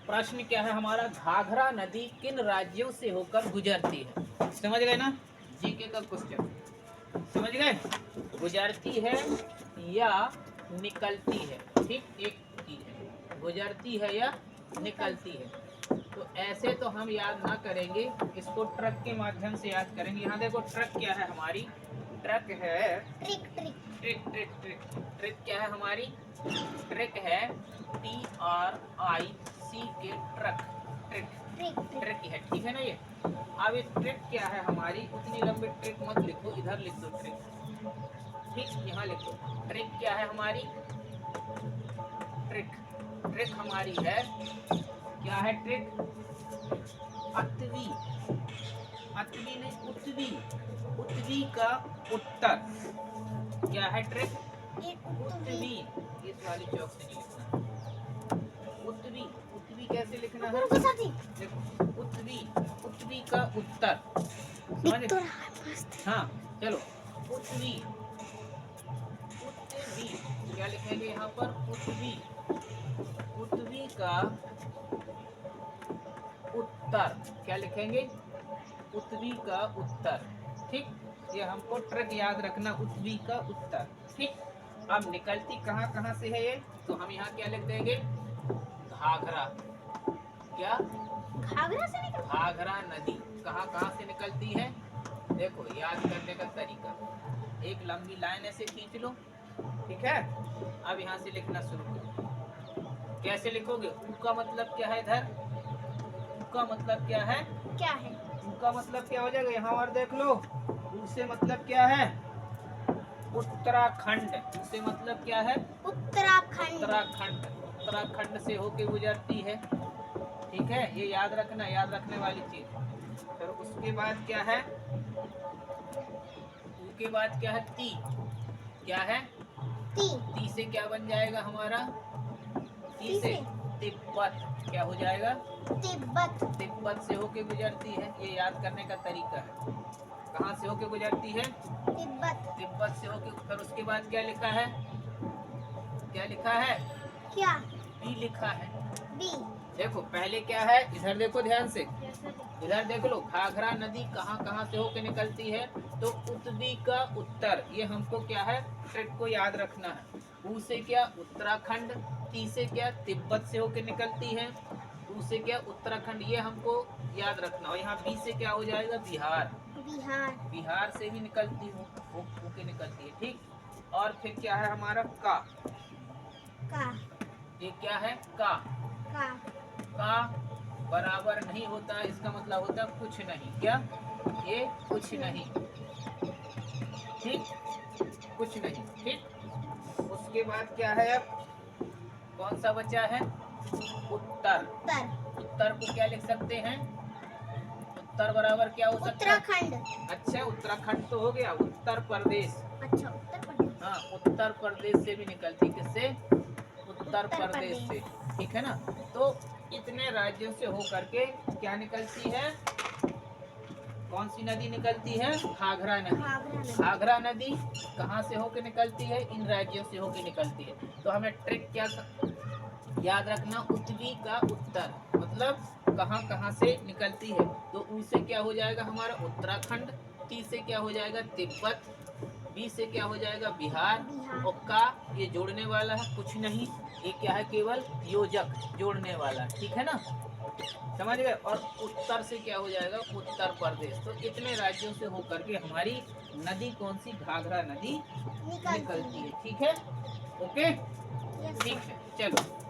प्रश्न क्या है हमारा, घाघरा नदी किन राज्यों से होकर गुजरती है। समझ गए ना, जीके का क्वेश्चन समझ गए। गुजरती है या निकलती है, ठीक एक चीज है, गुजरती है या निकलती है। तो ऐसे तो हम याद ना करेंगे, इसको ट्रक के माध्यम से याद करेंगे। यहाँ देखो ट्रक क्या है हमारी, ट्रक है trick trick trick trick trick trick क्या है हमारी, ट्रिक है TRIC के ट्रक, ट्रिक ट्रिक ट्रिक है, ठीक है ना ये। अब ये ट्रिक क्या है हमारी, उतनी लंबी ट्रिक मत लिखो, इधर लिख दो ट्रिक, ठीक यहाँ लिखो। ट्रिक क्या है हमारी, ट्रिक ट्रिक हमारी है, क्या है ट्रिक, अतवी, अतवी नहीं उत्तरी, उत्तरी का उत्तर, क्या है ट्रिक, उत्तरी। इस वाली चौक से नहीं लिखना, उत्तरी, उत्तरी कैसे लिखना है, देखो उत्तरी, उत्तरी का उत्तर, समझ। हाँ चलो, उत्तरी, उत्तरी क्या लिखेंगे यहाँ पर, उत्तरी, उत्तरी का उत्तर, क्या लिखेंगे, उत्तरी का उत्तर, ठीक। ये हमको ट्रिक याद रखना, उत्तरी का उत्तर, ठीक। अब निकलती कहाँ कहाँ से है ये, तो हम यहाँ क्या लिख देंगे, घाघरा, क्या, घाघरा से निकल, घाघरा नदी कहाँ कहाँ से निकलती है। देखो याद करने का तरीका, एक लंबी लाइन ऐसे खींच लो, ठीक है। अब यहाँ से लिखना शुरू करो, कैसे लिखोगे, ऊ का मतलब क्या है इधर, ऊ का मतलब क्या है, क्या है, ऊ का मतलब क्या हो जाएगा, यहाँ और देख लो, ऊ से मतलब क्या है, उत्तराखंड, ऊ से मतलब क्या है, उत्तराखंड, उत्तराखंड, उत्तराखंड से होके गुजरती है, ठीक है। ये याद रखना, याद रखने वाली चीज। फिर उसके बाद क्या है, उसके बाद क्या है, ती, क्या है, ती से क्या बन जाएगा हमारा, ती से तिब्बत, क्या हो जाएगा, तिब्बत, तिब्बत से होके गुजरती है। ये याद करने का तरीका है, कहाँ से होके गुजरती है, तिब्बत, तिब्बत से होके। फिर उसके बाद क्या लिखा है, क्या लिखा है, क्या, बी लिखा है, बी, देखो पहले क्या है, इधर देखो ध्यान से, इधर देख लो, घाघरा नदी कहाँ कहाँ से होकर निकलती है, तो उत्तरी का उत्तर, ये हमको क्या है, ट्रिक को याद रखना है। ऊ से क्या, उत्तराखंड, ती से क्या, तिब्बत से होकर निकलती है, ऊ से क्या, उत्तराखंड, ये हमको याद रखना। और यहाँ बी से क्या हो जाएगा, बिहार, बिहार, बिहार से भी निकलती हो, होके निकलती है, ठीक। और फिर क्या है हमारा, का, ये क्या है, का बराबर नहीं होता, इसका मतलब होता है कुछ नहीं, क्या, ये कुछ नहीं, ठीक, कुछ नहीं, ठीक। उसके बाद क्या है, अब कौन सा बचा है, उत्तर, उत्तर को क्या लिख सकते हैं, उत्तर बराबर क्या हो सकता है, उत्तराखंड, अच्छा उत्तराखंड तो हो गया, उत्तर प्रदेश, अच्छा उत्तर प्रदेश, हाँ उत्तर प्रदेश से भी निकलती, किससे, उत्तर प्रदेश से, ठीक है ना। तो इतने राज्यों से होकर के क्या निकलती है, कौन सी नदी निकलती है, घाघरा नदी, घाघरा नदी कहाँ से होकर निकलती है, इन राज्यों से होकर निकलती है। तो हमें ट्रिक क्या याद रखना, उत्तरी का उत्तर, मतलब कहाँ कहाँ से निकलती है, तो उनसे क्या हो जाएगा हमारा उत्तराखंड, टी से क्या हो जाएगा तिब्बत, बी से क्या हो जाएगा बिहार, और का ये जोड़ने वाला है, कुछ नहीं, ये क्या है, केवल योजक जोड़ने वाला, ठीक है ना, समझ गए। और उत्तर से क्या हो जाएगा, उत्तर प्रदेश। तो इतने राज्यों से होकर के हमारी नदी कौन सी, घाघरा नदी निकलती है, ठीक है, ओके, ठीक है, चलो।